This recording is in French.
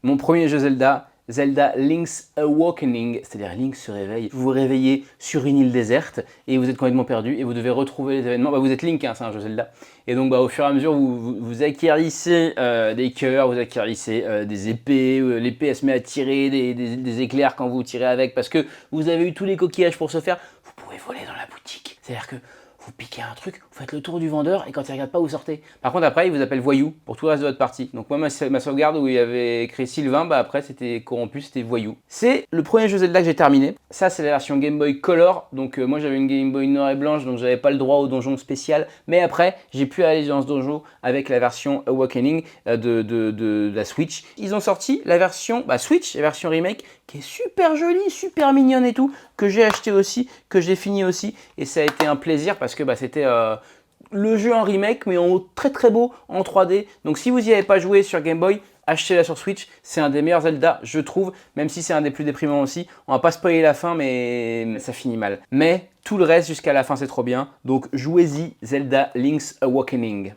Mon premier jeu Zelda, Zelda Link's Awakening, c'est-à-dire Link se réveille. Vous vous réveillez sur une île déserte et vous êtes complètement perdu et vous devez retrouver les événements. Vous êtes Link, hein, c'est un jeu Zelda. Et donc au fur et à mesure, vous acquérissez des cœurs, vous acquérissez des épées. L'épée, elle se met à tirer des éclairs quand vous tirez avec parce que vous avez eu tous les coquillages pour ce faire. Vous pouvez voler dans la boutique. C'est-à-dire que vous piquez un truc, vous faites le tour du vendeur et quand il regarde pas, vous sortez. Par contre, après, il vous appelle voyou pour tout le reste de votre partie. Donc moi, ma sauvegarde où il y avait écrit Sylvain, après, c'était corrompu, c'était voyou. C'est le premier jeu Zelda que j'ai terminé. Ça, c'est la version Game Boy Color. Donc moi, j'avais une Game Boy noire et blanche, donc j'avais pas le droit au donjon spécial. Mais après, j'ai pu aller dans ce donjon avec la version Awakening de la Switch. Ils ont sorti la version Switch, la version remake, qui est super jolie, super mignonne et tout, que j'ai acheté aussi, que j'ai fini aussi. Et ça a été un plaisir parce que c'était le jeu en remake, mais en très très beau, en 3D. Donc si vous n'y avez pas joué sur Game Boy, achetez-la sur Switch. C'est un des meilleurs Zelda, je trouve, même si c'est un des plus déprimants aussi. On va pas spoiler la fin, mais ça finit mal. Mais tout le reste jusqu'à la fin, c'est trop bien. Donc jouez-y, Zelda Link's Awakening.